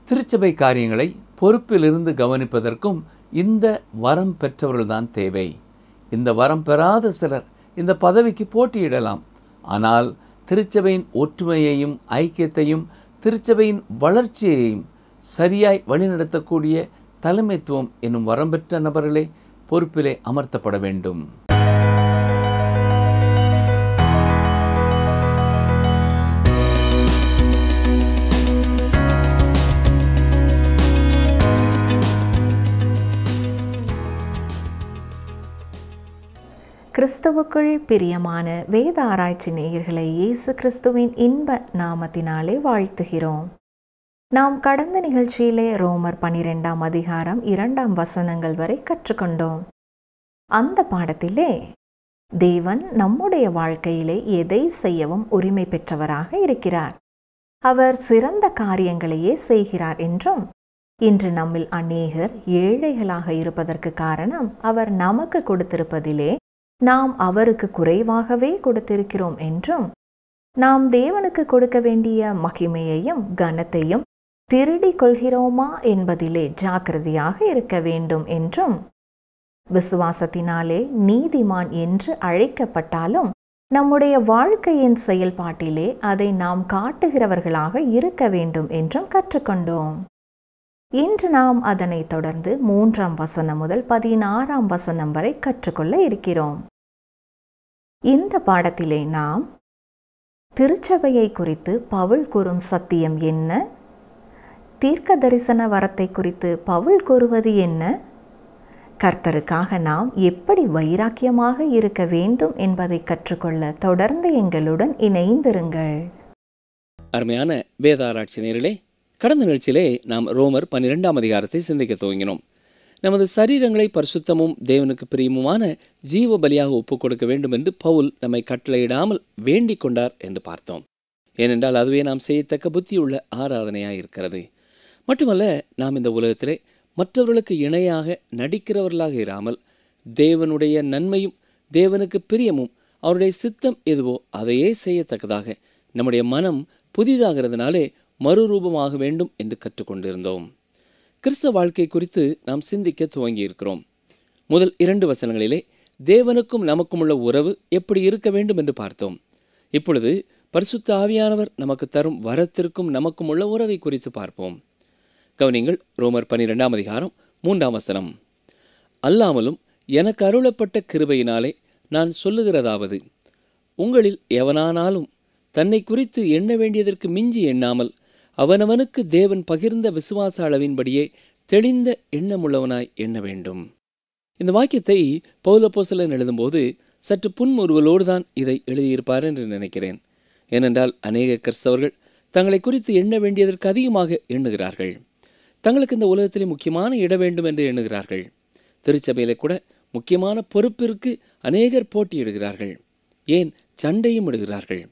திருச்சபை காரியங்களை பொறுப்பிலிருந்து கவனிப்பதற்கும் இந்த வரம் பெற்றவர்கள்தான் தேவை. இந்த வரம் பெறாத சிலர் இந்த பதவிக்கு போட்டியிடலாம். ஆனால் திருச்சபையின் ஒற்றுமையையும் ஐக்கியத்தையும் திருச்சபையின் வளர்ச்சியையும் சரியாய் வழிநடத்தக்கூடிய தலைமைத்துவம் என்னும் வரம் பெற்ற நபர்களே பொறுப்பிலே அமர்த்தப்பட வேண்டும். கிறிஸ்துவுக்குள் பிரியமான வேத ஆராய்ச்சி நேயர்களை இயேசு கிறிஸ்துவின் இன்ப நாமத்தினாலே வாழ்த்துகிறோம். நாம் கடந்த நிகழ்ச்சியிலே ரோமர் 12ஆம் அதிகாரம் 2ஆம் வசனங்கள் வரை கற்றுக்கொண்டோம். அந்த பாடத்திலே தேவன் நம்முடைய வாழ்க்கையிலே எதை செய்யவும் உரிமை பெற்றவராக இருக்கிறார். அவர் சிறந்த காரியங்களையே செய்கிறார் என்றும், இன்று நம்மில் அநேகர் ஏழைகளாக இருப்பதற்கு காரணம் அவர் நமக்கு கொடுத்திருப்பதிலே நாம் அவருக்கு குறைவாகவே கொடுத்திருக்கிறோம் என்றும், நாம் தேவனுக்கு கொடுக்க வேண்டிய மகிமையையும் கனத்தையும் திருடிக் கொள்கிறோமா என்பதிலே ஜாக்கிரதையாக இருக்க வேண்டும் என்றும், விசுவாசத்தினாலே நீதிமான் என்று அழைக்கப்பட்டாலும் நம்முடைய வாழ்க்கையின் செயல்பாட்டிலே அதை நாம் காட்டுகிறவர்களாக இருக்க வேண்டும் என்றும் கற்றுக்கொண்டோம். இன்று நாம் அதனை தொடர்ந்து 3ஆம் வசனம் முதல் 16ஆம் வசனம் வரை கற்றுக்கொள்ள இருக்கிறோம். இந்த பாடத்திலே நாம் திருச்சபையை குறித்து பவுல் கூறும் சத்தியம் என்ன, தீர்க்க தரிசன வரத்தை குறித்து பவுல் கூறுவது என்ன, கர்த்தருக்காக நாம் எப்படி வைராக்கியமாக இருக்க வேண்டும் என்பதை கற்றுக்கொள்ள தொடர்ந்து எங்களுடன் இணைந்திருங்கள். அருமையான வேத ஆராய்ச்சி நேயர்களே, கடந்த நிகழ்ச்சியிலே நாம் ரோமர் 12ஆம் அதிகாரத்தை சிந்திக்க துவங்கினோம். நமது சரீரங்களை பரிசுத்தமும் தேவனுக்கு பிரியமுமான ஜீவ பலியாக ஒப்புக் கொடுக்க வேண்டும் என்று பவுல் நம்மை கட்டளையிடாமல் வேண்டிக் கொண்டார் என்று பார்த்தோம். ஏனென்றால் அதுவே நாம் செய்யத்தக்க புத்தியுள்ள ஆராதனையாக இருக்கிறது. மட்டுமல்ல, நாம் இந்த உலகத்திலே மற்றவர்களுக்கு இணையாக நடிக்கிறவர்களாக இராமல் தேவனுடைய நன்மையும் தேவனுக்கு பிரியமும் அவருடைய சித்தம் எதுவோ அதையே செய்யத்தக்கதாக நம்முடைய மனம் புதிதாகிறதுனாலே மறுரூபமாக வேண்டும் என்று கற்றுக்கொண்டிருந்தோம். கிறிஸ்தவ வாழ்க்கை குறித்து நாம் சிந்திக்க துவங்கி இருக்கிறோம். முதல் 2 வசனங்களிலே தேவனுக்கும் நமக்கும் உள்ள உறவு எப்படி இருக்க வேண்டும் என்று பார்த்தோம். இப்பொழுது பரிசுத்த ஆவியானவர் நமக்கு தரும் வரத்திற்கும் நமக்கும் உள்ள உறவை குறித்து பார்ப்போம். கவனிங்கள், ரோமர் 12ஆம் அதிகாரம் 3ஆம் வசனம். அல்லாமலும் எனக்கு அருளப்பட்ட கிருபையினாலே நான் சொல்லுகிறதாவது, உங்களில் எவனானாலும் தன்னை குறித்து எண்ண வேண்டியதற்கு மிஞ்சி எண்ணாமல் அவனவனுக்கு தேவன் பகிர்ந்த விசுவாச அளவின்படியே தெளிந்த எண்ணமுள்ளவனாய் எண்ண வேண்டும். இந்த வாக்கியத்தை பவுல் அப்போஸ்தலன் எழுதும்போது சற்று புன்முறுவலோடு தான் இதை எழுதியிருப்பார் என்று நினைக்கிறேன். ஏனென்றால் அநேக கிறிஸ்தவர்கள் தங்களை குறித்து எண்ண வேண்டியதற்கு அதிகமாக எண்ணுகிறார்கள். தங்களுக்கு இந்த உலகத்திலே முக்கியமான இடம் வேண்டும் என்று எண்ணுகிறார்கள். திருச்சபையிலே கூட முக்கியமான பொறுப்பிற்கு அநேகர் போட்டியிடுகிறார்கள். ஏன், சண்டையும் இடுகிறார்கள்.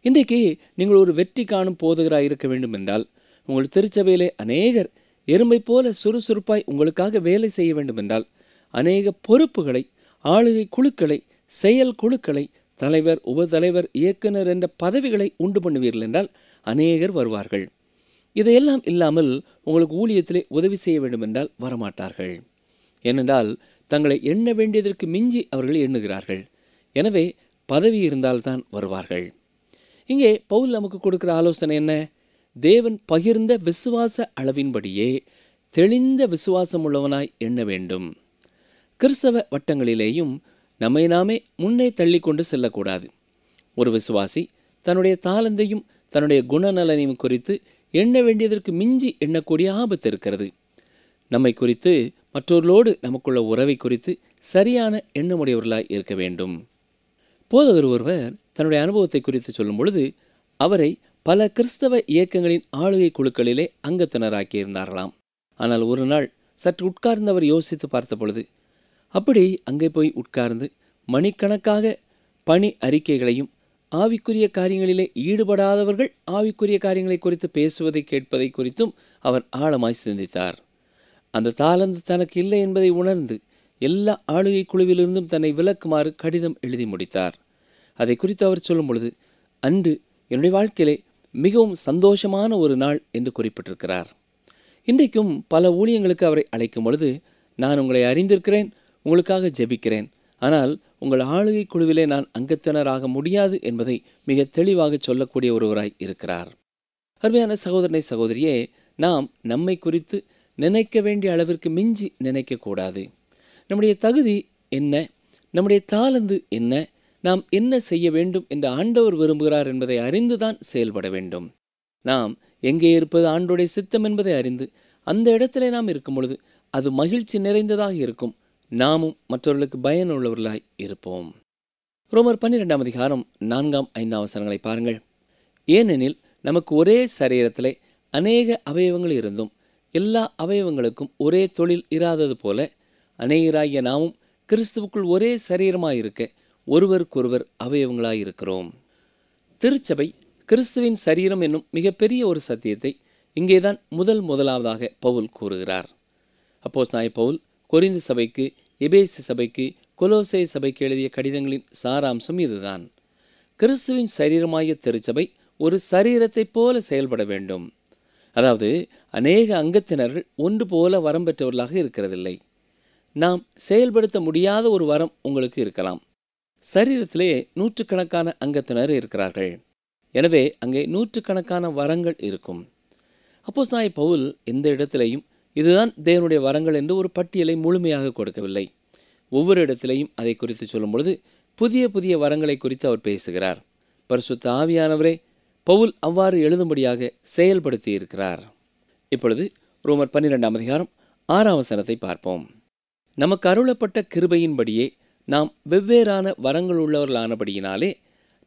இன்றைக்கு நீங்கள் ஒரு வெற்றி காணும் போதகராக இருக்க வேண்டும் என்றால் உங்கள் திருச்சபையிலே அநேகர் எறும்பை போல சுறுசுறுப்பாய் உங்களுக்காக வேலை செய்ய வேண்டும் என்றால் அநேக பொறுப்புகளை, ஆளுகை குழுக்களை, செயல் குழுக்களை, தலைவர், உபதலைவர், இயக்குனர் என்ற பதவிகளை உண்டு பண்ணுவீர்கள் என்றால் அநேகர் வருவார்கள். இதையெல்லாம் இல்லாமல் உங்களுக்கு ஊழியத்திலே உதவி செய்ய வேண்டும் என்றால் வரமாட்டார்கள். ஏனென்றால் தங்களை எண்ண வேண்டியதற்கு மிஞ்சி அவர்கள் எண்ணுகிறார்கள். எனவே பதவி இருந்தால்தான் வருவார்கள். இங்கே பவுல் நமக்கு கொடுக்கிற ஆலோசனை என்ன? தேவன் பகிர்ந்த விசுவாச அளவின்படியே தெளிந்த விசுவாசம் உள்ளவனாய் எண்ண வேண்டும். கிறிஸ்தவ வட்டங்களிலேயும் நம்மை நாமே முன்னே தள்ளி கொண்டு செல்லக்கூடாது. ஒரு விசுவாசி தன்னுடைய தாளந்தையும் தன்னுடைய குணநலனையும் குறித்து எண்ண வேண்டியதற்கு மிஞ்சி எண்ணக்கூடிய ஆபத்து இருக்கிறது. நம்மை குறித்து, மற்றவர்களோடு நமக்குள்ள உறவை குறித்து சரியான எண்ணமுடையவர்களாய் இருக்க வேண்டும். போதகர் ஒருவர் தன்னுடைய அனுபவத்தை குறித்து சொல்லும் பொழுது அவரை பல கிறிஸ்தவ இயக்கங்களின் ஆளுகை குழுக்களிலே அங்கத்தினராக்கியிருந்தார்களாம். ஆனால் ஒரு நாள் சற்று உட்கார்ந்து அவர் யோசித்து பார்த்த பொழுது அப்படி அங்கே போய் உட்கார்ந்து மணிக்கணக்காக பணி அறிக்கைகளையும் ஆவிக்குரிய காரியங்களிலே ஈடுபடாதவர்கள் ஆவிக்குரிய காரியங்களை குறித்து பேசுவதை கேட்பதை குறித்தும் அவர் ஆழமாய் சிந்தித்தார். அந்த தாளந்து தனக்கு இல்லை என்பதை உணர்ந்து எல்லா ஆளுகை குழுவிலிருந்தும் தன்னை விலக்குமாறு கடிதம் எழுதி முடித்தார். அதை குறித்து அவர் சொல்லும் பொழுது, அன்று என்னுடைய வாழ்க்கையிலே மிகவும் சந்தோஷமான ஒரு நாள் என்று குறிப்பிட்டிருக்கிறார். இன்றைக்கும் பல ஊழியங்களுக்கு அவரை அழைக்கும் பொழுது, நான் உங்களை அறிந்திருக்கிறேன், உங்களுக்காக ஜெபிக்கிறேன், ஆனால் உங்கள் ஆளுகை குழுவிலே நான் அங்கத்தினராக முடியாது என்பதை மிக தெளிவாக சொல்லக்கூடிய ஒருவராய் இருக்கிறார். அருமையான சகோதரனை சகோதரியே, நாம் நம்மை குறித்து நினைக்க வேண்டிய அளவிற்கு மிஞ்சி நினைக்கக்கூடாது. நம்முடைய தகுதி என்ன, நம்முடைய தாளந்து என்ன, நாம் என்ன செய்ய வேண்டும் என்று ஆண்டவர் விரும்புகிறார் என்பதை அறிந்துதான் செயல்பட வேண்டும். நாம் எங்கே இருப்பது ஆண்டோடைய சித்தம் என்பதை அறிந்து அந்த இடத்திலே நாம் இருக்கும் பொழுது அது மகிழ்ச்சி நிறைந்ததாக இருக்கும். நாமும் மற்றவர்களுக்கு பயனுள்ளவர்களாய் இருப்போம். ரோமர் 12ஆம் அதிகாரம் 4-5 வசனங்களை பாருங்கள். ஏனெனில் நமக்கு ஒரே சரீரத்திலே அநேக அவயவங்கள் இருந்தும் எல்லா அவயவங்களுக்கும் ஒரே தொழில் இராதது போல அநேகராகிய நாமும் கிறிஸ்துவுக்குள் ஒரே சரீரமாயிருக்க ஒருவருக்கொருவர் அவயவங்களாயிருக்கிறோம். திருச்சபை கிறிஸ்துவின் சரீரம் என்னும் மிகப்பெரிய ஒரு சத்தியத்தை இங்கேதான் முதலாவதாக பவுல் கூறுகிறார். அப்போஸ்தலனாகிய பவுல் கொரிந்து சபைக்கு, எபேசு சபைக்கு, கொலோசே சபைக்கு எழுதிய கடிதங்களின் சாராம்சம் இதுதான். கிறிஸ்துவின் சரீரமாகிய திருச்சபை ஒரு சரீரத்தைப் போல செயல்பட வேண்டும். அதாவது அநேக அங்கத்தினர்கள் ஒன்று போல வரம் பெற்றவர்களாக இருக்கிறதில்லை. நாம் செயல்படுத்த முடியாத ஒரு வரம் உங்களுக்கு இருக்கலாம். சரீரத்திலே நூற்றுக்கணக்கான அங்கத்தினர் இருக்கிறார்கள். எனவே அங்கே நூற்றுக்கணக்கான வரங்கள் இருக்கும். அப்போஸ்தலனாகிய பவுல் எந்த இடத்திலையும் இதுதான் தேவனுடைய வரங்கள் என்று ஒரு பட்டியலை முழுமையாக கொடுக்கவில்லை. ஒவ்வொரு இடத்திலையும் அதை குறித்து சொல்லும் பொழுது புதிய புதிய வரங்களை குறித்து அவர் பேசுகிறார். பரிசுத்த ஆவியானவரே பவுல் அவ்வாறு எழுதும்படியாக செயல்படுத்தி இருக்கிறார். இப்பொழுது ரோமர் 12ஆம் அதிகாரம் 6ஆம் வசனத்தை பார்ப்போம். நமக்கு அருளப்பட்ட கிருபையின்படியே நாம் வெவ்வேறான வரங்கள் உள்ளவர்களானபடியினாலே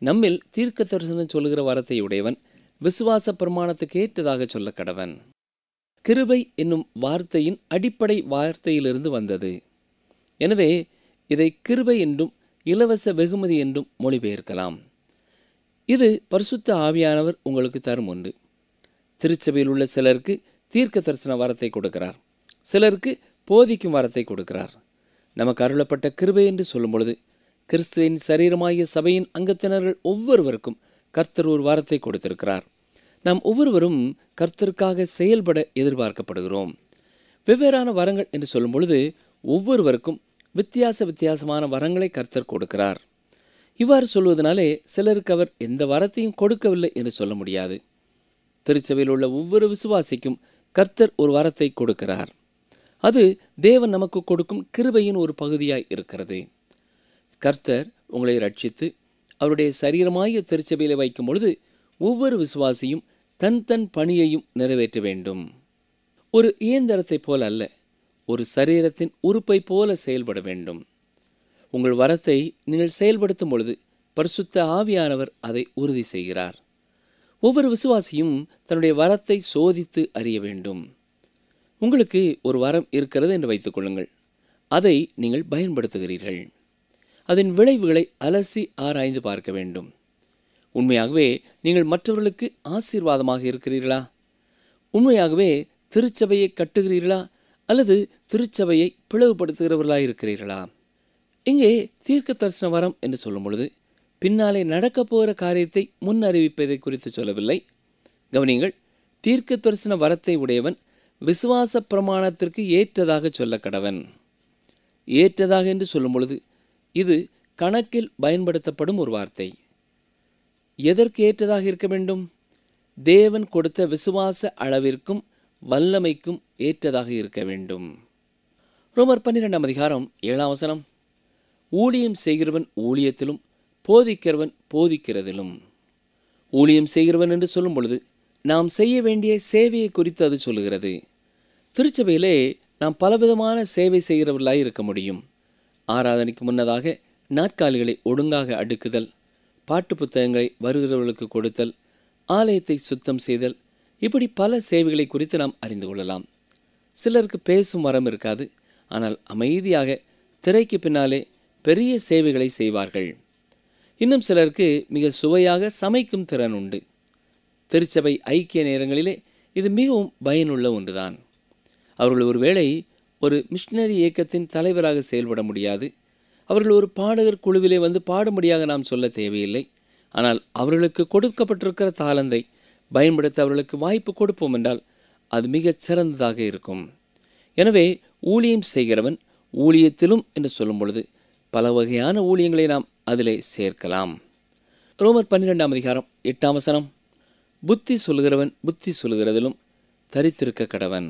நம்மில் தீர்க்க தரிசனம் சொல்லுகிற வரத்தை உடையவன் விசுவாச பிரமாணத்துக்கு ஏற்றதாக சொல்ல கடவன். கிருபை என்னும் வார்த்தையின் அடிப்படை வார்த்தையிலிருந்து வந்தது. எனவே இதை கிருபை என்றும் இலவச வெகுமதி என்றும் மொழிபெயர்க்கலாம். இது பரிசுத்த ஆவியானவர் உங்களுக்கு தரும் ஒன்று. திருச்சபையில் உள்ள சிலருக்கு தீர்க்க தரிசன வரத்தை கொடுக்கிறார், சிலருக்கு போதிக்கும் வரத்தை கொடுக்கிறார். நமக்கு அருளப்பட்ட கிருபை என்று சொல்லும் பொழுது கிறிஸ்துவின் சரீரமாகிய சபையின் அங்கத்தினர்கள் ஒவ்வொருவருக்கும் கர்த்தர் ஒரு வரத்தை கொடுத்திருக்கிறார். நாம் ஒவ்வொருவரும் கர்த்தருக்காக செயல்பட எதிர்பார்க்கப்படுகிறோம். வெவ்வேறான வரங்கள் என்று சொல்லும் பொழுது ஒவ்வொருவருக்கும் வித்தியாசமான வரங்களை கர்த்தர் கொடுக்கிறார். இவ்வாறு சொல்வதனாலே சிலருக்கு அவர் எந்த வரத்தையும் கொடுக்கவில்லை என்று சொல்ல முடியாது. திருச்சபையில் உள்ள ஒவ்வொரு விசுவாசிக்கும் கர்த்தர் ஒரு வரத்தை கொடுக்கிறார். அது தேவன் நமக்கு கொடுக்கும் கிருபையின் ஒரு பகுதியாய் இருக்கிறது. கர்த்தர் உங்களை ரட்சித்து அவருடைய சரீரமாகிய திருச்சபையிலே வைக்கும் பொழுது ஒவ்வொரு விசுவாசியும் தன் பணியையும் நிறைவேற்ற வேண்டும். ஒரு இயந்திரத்தைப் போல அல்ல, ஒரு சரீரத்தின் உறுப்பை போல செயல்பட வேண்டும். உங்கள் வரத்தை நீங்கள் செயல்படுத்தும் பொழுது பரிசுத்த ஆவியானவர் அதை உறுதி செய்கிறார். ஒவ்வொரு விசுவாசியும் தன்னுடைய வரத்தை சோதித்து அறிய வேண்டும். உங்களுக்கு ஒரு வரம் இருக்கிறது என்று வைத்துக் கொள்ளுங்கள். அதை நீங்கள் பயன்படுத்துகிறீர்கள். அதன் விளைவுகளை அலசி ஆராய்ந்து பார்க்க வேண்டும். உண்மையாகவே நீங்கள் மற்றவர்களுக்கு ஆசீர்வாதமாக இருக்கிறீர்களா? உண்மையாகவே திருச்சபையை கட்டுகிறீர்களா அல்லது திருச்சபையை பிளவுபடுத்துகிறவர்களாக இருக்கிறீர்களா? இங்கே தீர்க்க தரிசன வரம் என்று சொல்லும் பொழுது பின்னாலே நடக்கப் போகிற காரியத்தை முன் அறிவிப்பதை குறித்து சொல்லவில்லை. கவனிங்கள், தீர்க்க தரிசன வரத்தை உடையவன் விசுவாச பிரமாணத்திற்கு ஏற்றதாக சொல்ல கடவன். ஏற்றதாக என்று சொல்லும் பொழுது இது கணக்கில் பயன்படுத்தப்படும் ஒரு வார்த்தை. எதற்கு ஏற்றதாக இருக்க வேண்டும்? தேவன் கொடுத்த விசுவாச அளவிற்கும் வல்லமைக்கும் ஏற்றதாக இருக்க வேண்டும். ரோமர் 12ஆம் அதிகாரம் 7ஆம் வசனம். ஊழியம் செய்கிறவன் ஊழியத்திலும் போதிக்கிறவன் போதிக்கிறதிலும். ஊழியம் செய்கிறவன் என்று சொல்லும் பொழுது நாம் செய்ய வேண்டிய சேவையை குறித்து அது சொல்லுகிறது. திருச்சபையிலே நாம் பலவிதமான சேவை செய்கிறவர்களாய் இருக்க முடியும். ஆராதனைக்கு முன்னதாக நாற்காலிகளை ஒழுங்காக அடுக்குதல், பாட்டு புத்தகங்களை வருகிறவர்களுக்கு கொடுத்தல், ஆலயத்தை சுத்தம் செய்தல், இப்படி பல சேவைகளை குறித்து நாம் அறிந்து கொள்ளலாம். சிலருக்கு பேசும் வரம் இருக்காது, ஆனால் அமைதியாக திரைக்கு பின்னாலே பெரிய சேவைகளை செய்வார்கள். இன்னும் சிலருக்கு மிக சுவையாக சமைக்கும் திறன் உண்டு. திருச்சபை ஐக்கிய நேரங்களிலே இது மிகவும் பயனுள்ள ஒன்றுதான். அவர்கள் ஒருவேளை ஒரு மிஷனரி இயக்கத்தின் தலைவராக செயல்பட முடியாது. அவர்கள் ஒரு பாடகர் குழுவிலே வந்து பாடும்படியாக நாம் சொல்ல தேவையில்லை. ஆனால் அவர்களுக்கு கொடுக்கப்பட்டிருக்கிற தாளந்தை பயன்படுத்த அவர்களுக்கு வாய்ப்பு கொடுப்போம் என்றால் அது மிகச் சிறந்ததாக இருக்கும். எனவே ஊழியம் செய்கிறவன் ஊழியத்திலும் என்று சொல்லும் பொழுது பல வகையான ஊழியங்களை நாம் அதிலே சேர்க்கலாம். ரோமர் 12:8 புத்தி சொல்கிறவன் புத்தி சொல்கிறதிலும் தரித்திருக்க கடவன்.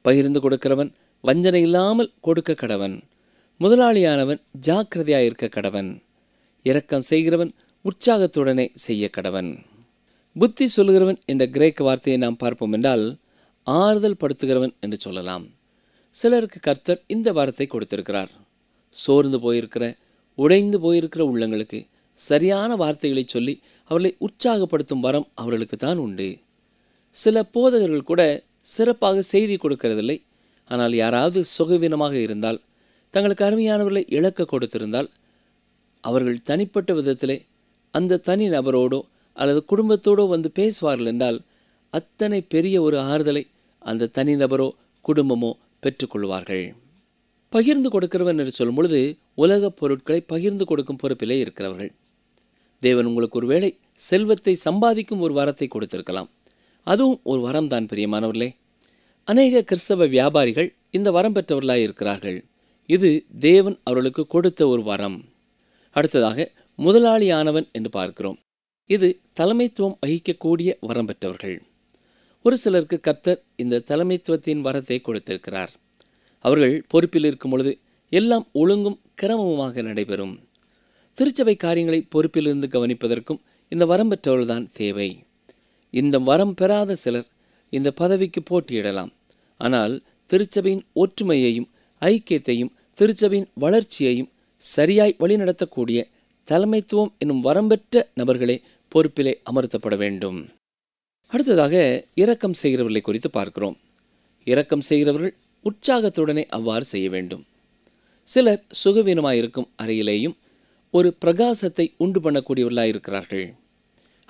பகிர்ந்து கொடுக்கிறவன் வஞ்சனை இல்லாமல் கொடுக்க கடவன். முதலாளியானவன் ஜாக்கிரதையாயிருக்க கடவன். இரக்கம் செய்கிறவன் உற்சாகத்துடனே செய்ய கடவன். புத்தி சொல்கிறவன் என்ற கிரேக்க வார்த்தையை நாம் பார்ப்போம் என்றால் ஆறுதல் படுத்துகிறவன் என்று சொல்லலாம். சிலருக்கு கர்த்தர் இந்த வார்த்தை கொடுத்திருக்கிறார். சோர்ந்து போயிருக்கிற, உடைந்து போயிருக்கிற உள்ளங்களுக்கு சரியான வார்த்தைகளை சொல்லி அவர்களை உற்சாகப்படுத்தும் வரம் அவர்களுக்கு தான் உண்டு. சில போதகர்கள் கூட சிறப்பாக செய்தி கொடுக்கிறதில்லை. ஆனால் யாராவது சுகவீனமாக இருந்தால், தங்களுக்கு அருமையானவர்களை இழக்க கொடுத்திருந்தால், அவர்கள் தனிப்பட்ட விதத்திலே அந்த தனி நபரோடோ அல்லது குடும்பத்தோடோ வந்து பேசுவார்கள் என்றால் அத்தனை பெரிய ஒரு ஆறுதலை அந்த தனிநபரோ குடும்பமோ பெற்றுக்கொள்வார்கள். பகிர்ந்து கொடுக்கிறவன் என்று சொல்லும் பொழுது உலகப் பொருட்களை பகிர்ந்து கொடுக்கும் பொறுப்பிலே இருக்கிறவர்கள். தேவன் உங்களுக்கு ஒருவேளை செல்வத்தை சம்பாதிக்கும் ஒரு வரத்தை கொடுத்திருக்கலாம். அதுவும் ஒரு வரம் தான் பிரியமானவர்களே. அநேக கிறிஸ்தவ வியாபாரிகள் இந்த வரம் பெற்றவர்களாய் இருக்கிறார்கள். இது தேவன் அவர்களுக்கு கொடுத்த ஒரு வரம். அடுத்ததாக முதலாளியானவன் என்று பார்க்கிறோம். இது தலைமைத்துவம் வகிக்கக்கூடிய வரம் பெற்றவர்கள். ஒரு சிலருக்கு கர்த்தர் இந்த தலைமைத்துவத்தின் வரத்தை கொடுத்திருக்கிறார். அவர்கள் பொறுப்பில் இருக்கும் பொழுது எல்லாம் ஒழுங்கும் கிரமமுமாக நடைபெறும். திருச்சபை காரியங்களை பொறுப்பிலிருந்து கவனிப்பதற்கும் இந்த வரம் பெற்றவர்கள்தான் தேவை. இந்த வரம் பெறாத சிலர் இந்த பதவிக்கு போட்டியிடலாம். ஆனால் திருச்சபையின் ஒற்றுமையையும் ஐக்கியத்தையும் திருச்சபையின் வளர்ச்சியையும் சரியாய் வழிநடத்தக்கூடிய தலைமைத்துவம் என்னும் வரம் பெற்ற நபர்களே பொறுப்பிலே அமர்த்தப்பட வேண்டும். அடுத்ததாக இரக்கம் செய்கிறவர்களை குறித்து பார்க்கிறோம். இரக்கம் செய்கிறவர்கள் உற்சாகத்துடனே அவ்வாறு செய்ய வேண்டும். சிலர் சுகவீனமாயிருக்கும் அறையிலேயும் ஒரு பிரகாசத்தை உண்டு பண்ணக்கூடியவர்களாயிருக்கிறார்கள்.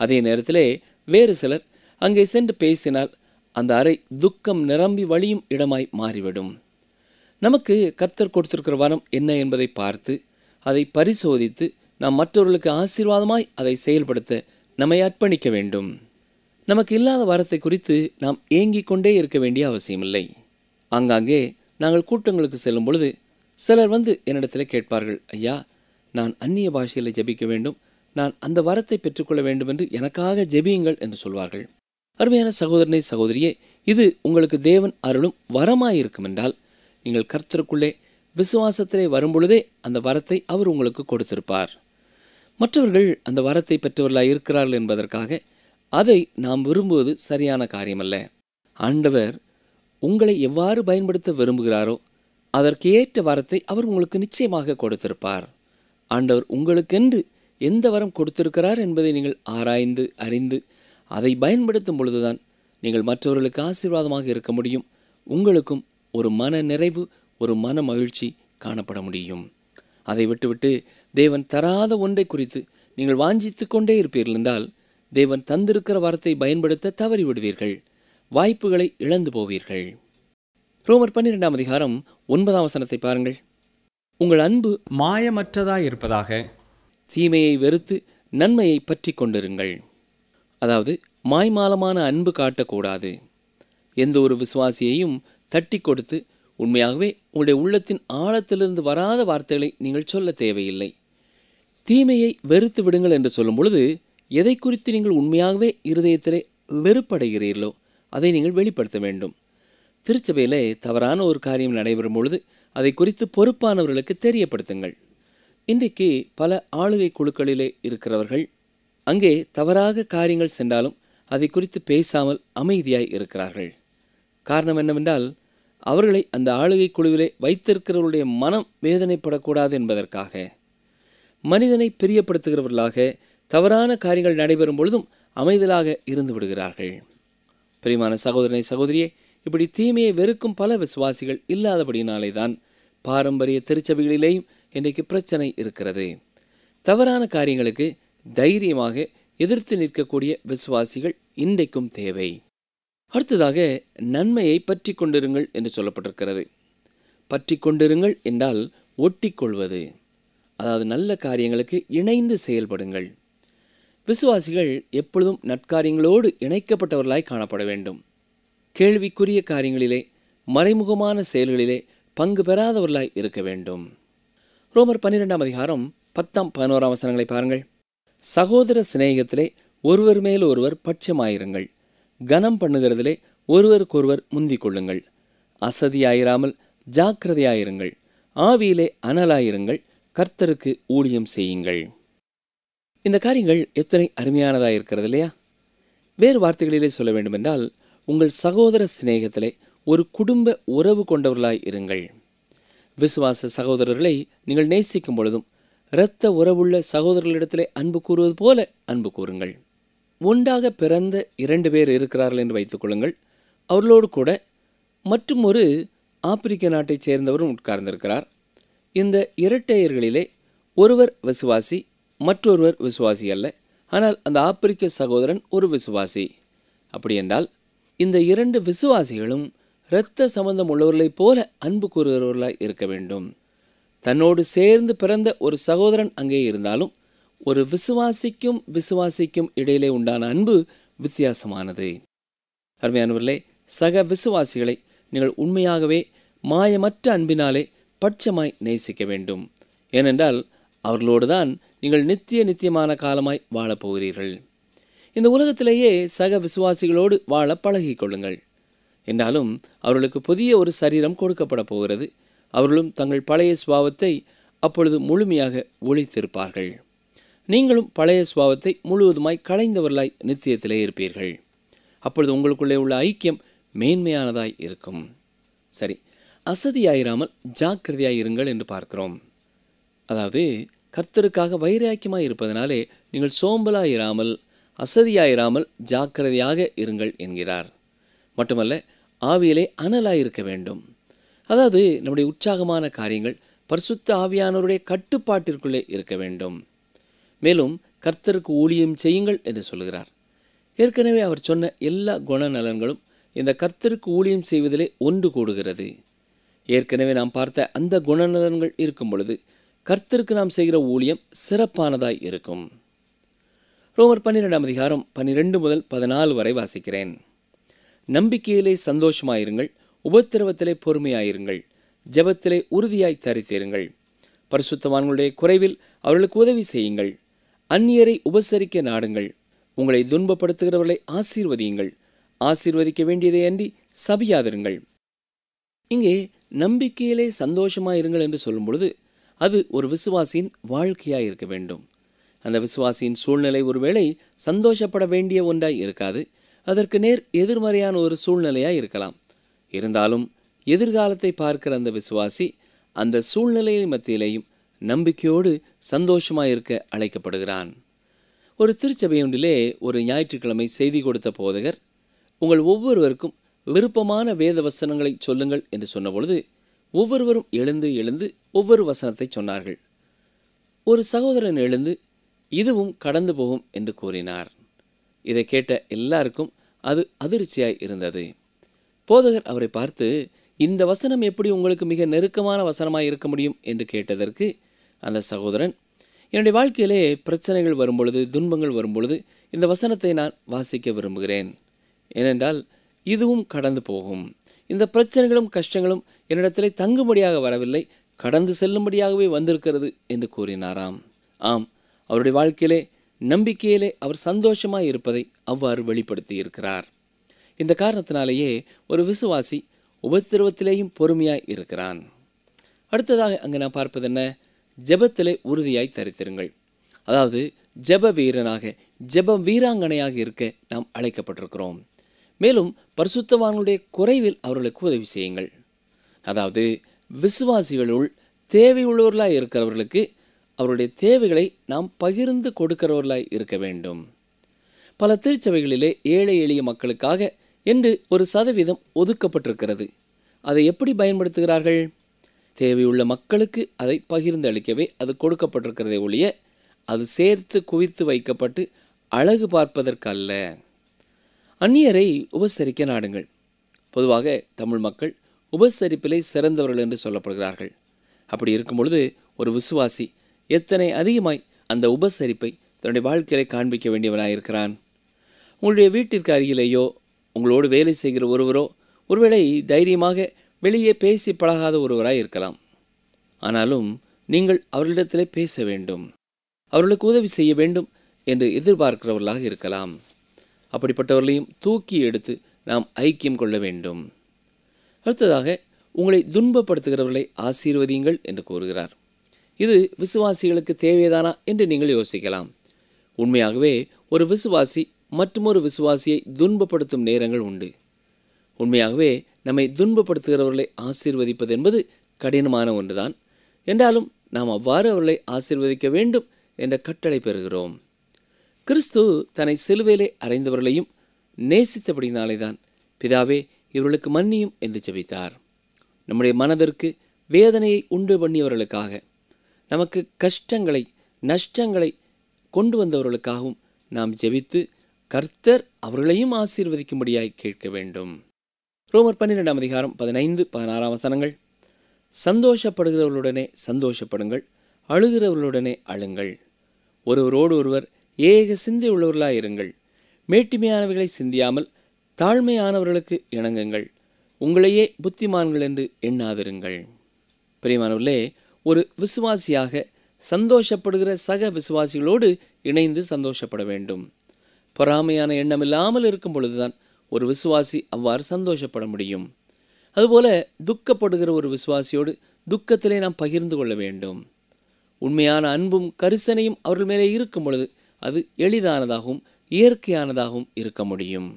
அதே நேரத்திலே வேறு சிலர் அங்கே சென்று பேசினால் அந்த அறை துக்கம் நிரம்பி வழியும் இடமாய் மாறிவிடும். நமக்கு கர்த்தர் கொடுத்திருக்கிற வரம் என்ன என்பதை பார்த்து அதை பரிசோதித்து நாம் மற்றவர்களுக்கு ஆசீர்வாதமாய் அதை செயல்படுத்த நம்மை அர்ப்பணிக்க வேண்டும். நமக்கு இல்லாத வரத்தை குறித்து நாம் ஏங்கிக் கொண்டே இருக்க வேண்டிய அவசியமில்லை. ஆங்காங்கே நாங்கள் கூட்டங்களுக்கு செல்லும் பொழுது சிலர் வந்து என்னிடத்தில் கேட்பார்கள், ஐயா, நான் அந்நிய பாஷையில் ஜெபிக்க வேண்டும், நான் அந்த வரத்தை பெற்றுக்கொள்ள வேண்டும் என்று எனக்காக ஜெபியுங்கள் என்று சொல்வார்கள். அருமையான சகோதரனை சகோதரியே, இது உங்களுக்கு தேவன் அருளும் வரமாயிருக்கும் என்றால் நீங்கள் கர்த்தருக்குள்ளே விசுவாசத்திலே வரும்பொழுதே அந்த வரத்தை அவர் உங்களுக்கு கொடுத்திருப்பார். மற்றவர்கள் அந்த வரத்தை பெற்றவர்களாக இருக்கிறார்கள் என்பதற்காக அதை நாம் விரும்புவது சரியான காரியமல்ல. ஆண்டவர் உங்களை எவ்வாறு பயன்படுத்த விரும்புகிறாரோ அதற்கு ஏற்ற வரத்தை அவர் உங்களுக்கு நிச்சயமாக கொடுத்திருப்பார். ஆண்டவர் உங்களுக்கென்று எந்த வரம் கொடுத்திருக்கிறார் என்பதை நீங்கள் ஆராய்ந்து அறிந்து அதை பயன்படுத்தும் பொழுதுதான் நீங்கள் மற்றவர்களுக்கு ஆசீர்வாதமாக இருக்க முடியும். உங்களுக்கும் ஒரு மன நிறைவு, ஒரு மன மகிழ்ச்சி காணப்பட முடியும். அதை விட்டுவிட்டு தேவன் தராத ஒன்றை குறித்து நீங்கள் வாஞ்சித்து கொண்டே இருப்பீர்கள் என்றால் தேவன் தந்திருக்கிற வரத்தை பயன்படுத்த தவறிவிடுவீர்கள். வாய்ப்புகளை இழந்து போவீர்கள். ரோமர் 12:9 பாருங்கள். உங்கள் அன்பு மாயமற்றதாயிருப்பதாக, தீமையை வெறுத்து நன்மையை பற்றி கொண்டிருங்கள். அதாவது மாய்மாலமான அன்பு காட்டக்கூடாது. எந்த ஒரு விசுவாசியையும் தட்டி கொடுத்து உண்மையாகவே உங்களுடைய உள்ளத்தின் ஆழத்திலிருந்து வராத வார்த்தைகளை நீங்கள் சொல்ல தேவையில்லை. தீமையை வெறுத்து விடுங்கள் என்று சொல்லும் பொழுது எதை குறித்து நீங்கள் உண்மையாகவே இருதயத்திலே வெறுப்படைகிறீர்களோ அதை நீங்கள் வெளிப்படுத்த வேண்டும். திருச்சபையிலே தவறான ஒரு காரியம் நடைபெறும் பொழுது அதை குறித்து பொறுப்பானவர்களுக்கு தெரியப்படுத்துங்கள். இன்றைக்கு பல ஆளுகை குழுக்களிலே இருக்கிறவர்கள் அங்கே தவறாக காரியங்கள் சென்றாலும் அதை குறித்து பேசாமல் அமைதியாய் இருக்கிறார்கள். காரணம் என்னவென்றால் அவர்களை அந்த ஆளுகை குழுவிலே வைத்திருக்கிறவர்களுடைய மனம் வேதனைப்படக்கூடாது என்பதற்காக. மனிதனை பிரியப்படுத்துகிறவர்களாக தவறான காரியங்கள் நடைபெறும் பொழுதும் அமைதலாக இருந்து விடுகிறார்கள். பிரியமான சகோதரனை சகோதரியே, இப்படி தீமையை வெறுக்கும் பல விசுவாசிகள் இல்லாதபடியினாலே தான் பாரம்பரிய திருச்சபைகளிலேயும் இன்றைக்கு பிரச்சனை இருக்கிறது. தவறான காரியங்களுக்கு தைரியமாக எதிர்த்து நிற்கக்கூடிய விசுவாசிகள் இன்றைக்கும் தேவை. அடுத்ததாக நன்மையை பற்றி கொண்டிருங்கள் என்று சொல்லப்பட்டிருக்கிறது. பற்றி கொண்டிருங்கள் என்றால் ஒட்டிக்கொள்வது, அதாவது நல்ல காரியங்களுக்கு இணைந்து செயல்படுங்கள். விசுவாசிகள் எப்பொழுதும் நற்காரியங்களோடு இணைக்கப்பட்டவர்களாய் காணப்பட வேண்டும். கேள்விக்குரிய காரியங்களிலே, மறைமுகமான செயல்களிலே பங்கு பெறாதவர்களாய் இருக்க வேண்டும். ரோமர் 12ஆம் அதிகாரம் 10-11 வசனங்களை பாருங்கள். சகோதர சிநேகத்திலே ஒருவர் மேல் ஒருவர் பட்சமாயிருங்கள், கனம் பண்ணுகிறதிலே ஒருவருக்கொருவர் முந்திக் கொள்ளுங்கள், அசதியாயிராமல் ஜாக்கிரதையாயிருங்கள், ஆவியிலே அனலாயிருங்கள், கர்த்தருக்கு ஊழியம் செய்யுங்கள். இந்த காரியங்கள் எத்தனை அருமையானதாக இருக்கிறது இல்லையா? வேறு வார்த்தைகளிலே சொல்ல வேண்டுமென்றால், உங்கள் சகோதர சிநேகத்திலே ஒரு குடும்ப உறவு கொண்டவர்களாய் இருங்கள். விசுவாச சகோதரர்களை நீங்கள் நேசிக்கும் பொழுதும் இரத்த உறவுள்ள சகோதரர்களிடத்திலே அன்பு கூறுவது போல அன்பு கூறுங்கள். ஒன்றாக பிறந்த 2 பேர் இருக்கிறார்கள் என்று வைத்துக் கொள்ளுங்கள். அவர்களோடு கூட மற்றும் ஒரு ஆப்பிரிக்க நாட்டைச் சேர்ந்தவரும் உட்கார்ந்திருக்கிறார். இந்த இரட்டையர்களிலே ஒருவர் விசுவாசி, மற்றொருவர் விசுவாசி அல்ல. ஆனால் அந்த ஆப்பிரிக்க சகோதரன் ஒரு விசுவாசி. அப்படி என்றால் இந்த 2 விசுவாசிகளும் இரத்த சம்பந்தம் உள்ளவர்களைப் போல அன்பு கூறுகிறவர்களாய் இருக்க வேண்டும். தன்னோடு சேர்ந்து பிறந்த ஒரு சகோதரன் அங்கே இருந்தாலும் ஒரு விசுவாசிக்கும் இடையிலே உண்டான அன்பு வித்தியாசமானது. அருமையானவர்களே, சக விசுவாசிகளை நீங்கள் உண்மையாகவே மாயமற்ற அன்பினாலே பட்சமாய் நேசிக்க வேண்டும். ஏனென்றால் அவர்களோடு தான் நீங்கள் நித்தியமான காலமாய் வாழப்போகிறீர்கள். இந்த உலகத்திலேயே சக விசுவாசிகளோடு வாழ பழகிக் கொள்ளுங்கள். என்றாலும் அவர்களுக்கு புதிய ஒரு சரீரம் கொடுக்கப்பட போகிறது. அவர்களும் தங்கள் பழைய சுபாவத்தை அப்பொழுது முழுமையாக ஒழித்திருப்பார்கள். நீங்களும் பழைய சுபாவத்தை முழுவதுமாய் களைந்தவர்களாய் நித்தியத்திலே இருப்பீர்கள். அப்பொழுது உங்களுக்குள்ளே உள்ள ஐக்கியம் மேன்மையானதாய் இருக்கும். சரி, அசதியாயிராமல் ஜாக்கிரதையாயிருங்கள் என்று பார்க்கிறோம். அதாவது கர்த்தருக்காக வைராக்கியமாய் இருப்பதனாலே நீங்கள் சோம்பலாயிராமல், அசதியாயிராமல் ஜாக்கிரதையாக இருங்கள் என்கிறார். மட்டுமல்ல, ஆவியிலே அனலாயிருக்க வேண்டும். அதாவது நம்முடைய உற்சாகமான காரியங்கள் பரிசுத்த ஆவியானவருடைய கட்டுப்பாட்டிற்குள்ளே இருக்க வேண்டும். மேலும் கர்த்தருக்கு ஊழியம் செய்யுங்கள் என்று சொல்கிறார். ஏற்கனவே அவர் சொன்ன எல்லா குணநலன்களும் இந்த கர்த்தருக்கு ஊழியம் செய்வதிலே ஒன்று கூடுகிறது. ஏற்கனவே நாம் பார்த்த அந்த குணநலன்கள் இருக்கும் பொழுது கர்த்தருக்கு நாம் செய்கிற ஊழியம் சிறப்பானதாய் இருக்கும். ரோமர் 12ஆம் அதிகாரம் 12 முதல் 14 வரை வாசிக்கிறேன். நம்பிக்கையிலே சந்தோஷமாயிருங்கள், உபத்திரவத்திலே பொறுமையாயிருங்கள், ஜெபத்திலே உறுதியாய் தரித்திருங்கள், பரிசுத்தவான்களுடைய குறைவில் அவர்களுக்கு உதவி செய்யுங்கள், அந்நியரை உபசரிக்க நாடுங்கள், உங்களை துன்பப்படுத்துகிறவர்களை ஆசீர்வதியுங்கள், ஆசீர்வதிக்க வேண்டியதை அன்றி சபியாதிருங்கள். இங்கே நம்பிக்கையிலே சந்தோஷமாயிருங்கள் என்று சொல்லும் பொழுது அது ஒரு விசுவாசியின் வாழ்க்கையாய் இருக்க வேண்டும். அந்த விசுவாசியின் சூழ்நிலை ஒருவேளை சந்தோஷப்பட வேண்டிய ஒன்றாய் இருக்காது. அதற்கு நேர் எதிர்மறையான ஒரு சூழ்நிலையாய் இருக்கலாம். இருந்தாலும் எதிர்காலத்தை பார்க்கிற அந்த விசுவாசி அந்த சூழ்நிலையின் மத்தியிலேயும் நம்பிக்கையோடு சந்தோஷமாயிருக்க அழைக்கப்படுகிறான். ஒரு திருச்சபை ஒன்றிலே ஒரு ஞாயிற்றுக்கிழமை செய்தி கொடுத்த போதகர், உங்கள் ஒவ்வொருவருக்கும் விருப்பமான வேத வசனங்களை சொல்லுங்கள் என்று சொன்னபொழுது ஒவ்வொருவரும் எழுந்து ஒவ்வொரு வசனத்தை சொன்னார்கள். ஒரு சகோதரன் எழுந்து, இதுவும் கடந்து போகும் என்று கூறினார். இதை கேட்ட எல்லாருக்கும் அது அதிர்ச்சியாய் இருந்தது. போதகர் அவரை பார்த்து, இந்த வசனம் எப்படி உங்களுக்கு மிக நெருக்கமான வசனமாய் இருக்க முடியும் என்று கேட்டதற்கு அந்த சகோதரன், என்னுடைய வாழ்க்கையிலே பிரச்சனைகள் வரும்பொழுது, துன்பங்கள் வரும்பொழுது இந்த வசனத்தை நான் வாசிக்க விரும்புகிறேன். ஏனென்றால் இதுவும் கடந்து போகும். இந்த பிரச்சனைகளும் கஷ்டங்களும் என்னிடத்திலே தங்கும்படியாக வரவில்லை, கடந்து செல்லும்படியாகவே வந்திருக்கிறது என்று கூறினாராம். ஆம், அவருடைய வாழ்க்கையிலே நம்பிக்கையிலே அவர் சந்தோஷமாய் இருப்பதை அவ்வாறு வெளிப்படுத்தி இருக்கிறார். இந்த காரணத்தினாலேயே ஒரு விசுவாசி உபத்திரவத்திலேயும் பொறுமையாய் இருக்கிறான். அடுத்ததாக அங்கே நான் பார்ப்பது என்ன? ஜெபத்திலே உறுதியாய் தரித்திருங்கள். அதாவது ஜெப வீரனாக, ஜெப வீராங்கனையாக இருக்க நாம் அழைக்கப்பட்டிருக்கிறோம். மேலும் பரிசுத்தவான்களுடைய குறைவில் அவர்களுக்கு உதவி செய்யுங்கள். அதாவது விசுவாசிகளுள் தேவையுள்ளவர்களாய் இருக்கிறவர்களுக்கு அவருடைய தேவைகளை நாம் பகிர்ந்து கொடுக்கிறவர்களாய் இருக்க வேண்டும். பல திருச்சபைகளிலே ஏழை எளிய மக்களுக்காக என்று ஒரு சதவீதம் ஒதுக்கப்பட்டிருக்கிறது. அதை எப்படி பயன்படுத்துகிறார்கள்? தேவையுள்ள மக்களுக்கு அதை பகிர்ந்து அளிக்கவே அது கொடுக்கப்பட்டிருக்கிறதை ஒழிய அது சேர்த்து குவித்து வைக்கப்பட்டு அழகு பார்ப்பதற்கு அல்ல. அந்நியரை உபசரிக்க நாடுங்கள். பொதுவாக தமிழ் மக்கள் உபசரிப்பிலே சிறந்தவர்கள் என்று சொல்லப்படுகிறார்கள். அப்படி இருக்கும் பொழுது ஒரு விசுவாசி எத்தனை அதிகமாய் அந்த உபசரிப்பை தன்னுடைய வாழ்க்கையை காண்பிக்க வேண்டியவனாயிருக்கிறான். உங்களுடைய வீட்டிற்கு அருகிலேயோ உங்களோடு வேலை செய்கிற ஒருவரோ ஒருவேளை தைரியமாக வெளியே பேசி பழகாத ஒருவராய் இருக்கலாம். ஆனாலும் நீங்கள் அவர்களிடத்திலே பேச வேண்டும், அவர்களுக்கு உதவி செய்ய வேண்டும் என்று எதிர்பார்க்கிறவர்களாக இருக்கலாம். அப்படிப்பட்டவர்களையும் தூக்கி எடுத்து நாம் ஐக்கியம் கொள்ள வேண்டும். அடுத்ததாக, உங்களை துன்பப்படுத்துகிறவர்களை ஆசீர்வதியுங்கள் என்று கூறுகிறார். இது விசுவாசிகளுக்கு தேவைதானா என்று நீங்கள் யோசிக்கலாம். உண்மையாகவே ஒரு விசுவாசி மற்றொரு விசுவாசியை துன்பப்படுத்தும் நேரங்கள் உண்டு. உண்மையாகவே நம்மை துன்பப்படுத்துகிறவர்களை ஆசீர்வதிப்பது என்பது கடினமான ஒன்றுதான். என்றாலும் நாம் அவ்வாறு அவர்களை ஆசீர்வதிக்க வேண்டும் என்ற கட்டளை பெறுகிறோம். கிறிஸ்து தன்னை சிலுவையிலே அறைந்தவர்களையும் நேசித்தபடினாலே தான் பிதாவே இவர்களுக்கு மன்னியும் என்று ஜெபித்தார். நம்முடைய மனதிற்கு வேதனையை உண்டு பண்ணியவர்களுக்காக, நமக்கு கஷ்டங்களை நஷ்டங்களை கொண்டு வந்தவர்களுக்காகவும் நாம் ஜெபித்து கர்த்தர் அவர்களையும் ஆசீர்வதிக்கும்படியாய் கேட்க வேண்டும். ரோமர் 12ஆம் அதிகாரம் 15-16 வசனங்கள். சந்தோஷப்படுகிறவர்களுடனே சந்தோஷப்படுங்கள், அழுகிறவர்களுடனே அழுங்கள், ஒருவரோடு ஒருவர் ஏக சிந்தை உள்ளவர்களாயிருங்கள், மேட்டிமையானவைகளை சிந்தியாமல் தாழ்மையானவர்களுக்கு இணங்குங்கள், உங்களையே புத்திமான்கள் என்று எண்ணாதிருங்கள். பிரியமானவர்களே, ஒரு விசுவாசியாக சந்தோஷப்படுகிற சக விசுவாசிகளோடு இணைந்து சந்தோஷப்பட வேண்டும். பொறாமையான எண்ணம் இல்லாமல் இருக்கும் பொழுதுதான் ஒரு விசுவாசி அவ்வாறு சந்தோஷப்பட முடியும். அதுபோல துக்கப்படுகிற ஒரு விசுவாசியோடு துக்கத்திலே நாம் பகிர்ந்து கொள்ள வேண்டும். உண்மையான அன்பும் கரிசனையும் அவர்கள் மேலே இருக்கும் பொழுது அது எளிதானதாகவும் இயற்கையானதாகவும் இருக்க முடியும்.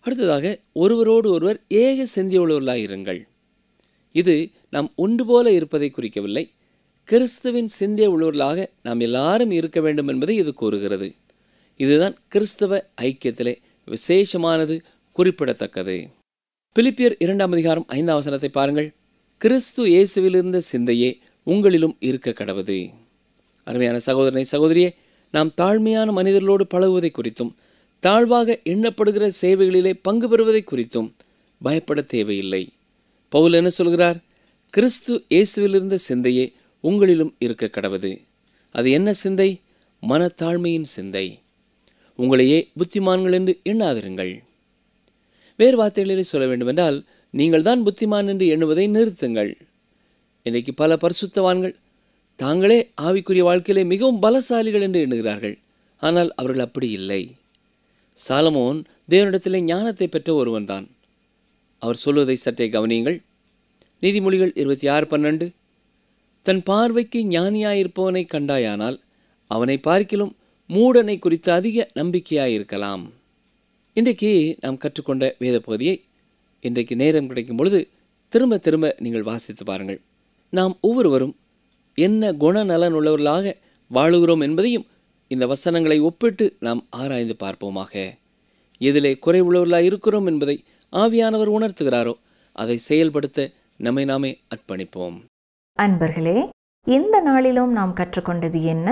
அடுத்ததாக, ஒருவரோடு ஒருவர் ஏக சிந்தையுள்ளவர்களாக இருங்கள். இது நாம் ஒன்று போல இருப்பதை குறிக்கவில்லை. கிறிஸ்துவின் சிந்தை உள்ளவர்களாக நாம் எல்லாரும் இருக்க வேண்டும் என்பதை இது கூறுகிறது. இதுதான் கிறிஸ்தவ ஐக்கியத்திலே விசேஷமானது, குறிப்பிடத்தக்கது. பிலிப்பியர் 2ஆம் அதிகாரம் 5ஆம் வசனத்தை பாருங்கள். கிறிஸ்து இயேசுவிலிருந்த சிந்தையே உங்களிலும் இருக்க கடவது. அருமையான சகோதரனை சகோதரியே, நாம் தாழ்மையான மனிதர்களோடு பழகுவதை குறித்தும் தாழ்வாக எண்ணப்படுகிற சேவைகளிலே பங்கு பெறுவதை குறித்தும் பயப்பட தேவையில்லை. பவுல் என்ன சொல்கிறார்? கிறிஸ்து இயேசுவிலிருந்த சிந்தையே உங்களிலும் இருக்க கடவது. அது என்ன சிந்தை? மனத்தாழ்மையின் சிந்தை. உங்களையே புத்திமான்கள் என்று எண்ணாதிருங்கள். வேறு வார்த்தைகளிலே சொல்ல வேண்டுமென்றால், நீங்கள் தான் புத்திமான் என்று எண்ணுவதை நிறுத்துங்கள். இன்றைக்கு பல பரிசுத்தவான்கள் தாங்களே ஆவிக்குரிய வாழ்க்கையிலே மிகவும் பலசாலிகள் என்று எண்ணுகிறார்கள். ஆனால் அவர்கள் அப்படி இல்லை. சாலமோன் தேவனிடத்திலே ஞானத்தை பெற்ற ஒருவன்தான். அவர் சொல்வதை சற்றே கவனியுங்கள். நீதிமொழிகள் 26:12. தன் பார்வைக்கு ஞானியாயிருப்பவனை கண்டாயானால் அவனை பார்க்கிலும் மூடனை குறித்து அதிக நம்பிக்கையாயிருக்கலாம். இன்றைக்கு நாம் கற்றுக்கொண்ட வேத பகுதியை இன்றைக்கு நேரம் கிடைக்கும் பொழுது திரும்ப திரும்ப நீங்கள் வாசித்து பாருங்கள். நாம் ஒவ்வொருவரும் என்ன குணநலன் உள்ளவர்களாக வாழுகிறோம் என்பதையும் இந்த வசனங்களை ஒப்பிட்டு நாம் ஆராய்ந்து பார்ப்போமாக. எதிலே குறைவுள்ளவர்களாக இருக்கிறோம் என்பதை ஆவியானவர் உணர்த்துகிறாரோ அதை செயல்படுத்த நம்மை நாமே அர்ப்பணிப்போம். அன்பர்களே, இந்த நாளிலும் நாம் கற்றுக்கொண்டது என்ன?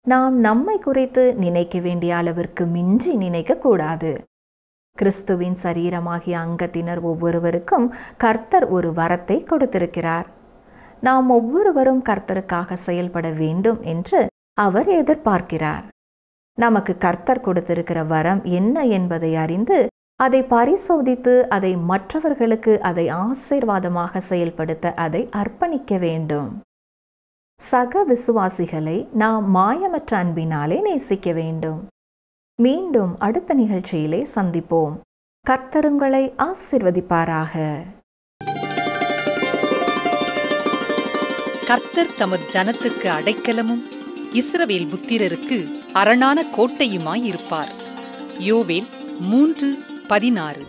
நாம் நம்மை குறித்து நினைக்க வேண்டிய அளவிற்கு மிஞ்சி நினைக்க கூடாது. கிறிஸ்துவின் சரீரமாகிய அங்கத்தினர் ஒவ்வொருவருக்கும் கர்த்தர் ஒரு வரத்தை கொடுத்திருக்கிறார். நாம் ஒவ்வொருவரும் கர்த்தருக்காக செயல்பட வேண்டும் என்று அவர் எதிர்பார்க்கிறார். நமக்கு கர்த்தர் கொடுத்திருக்கிற வரம் என்ன என்பதை அறிந்து அதை பரிசோதித்து அதை மற்றவர்களுக்கு அதை ஆசீர்வாதமாக செயல்படுத்த அதை அர்ப்பணிக்க வேண்டும். சக விசுவாசிகளை நாம் மாயமற்ற அன்பினாலே நேசிக்க வேண்டும். மீண்டும் அடுத்த நிகழ்ச்சியிலே சந்திப்போம். கர்த்தர் உங்களை ஆசீர்வதிப்பாராக. கர்த்தர் தமது ஜனத்துக்கு அடைக்கலமும் இஸ்ரவேல் புத்திரருக்கு அரணான கோட்டையுமாய் இருப்பார். யோவேல் 3:16.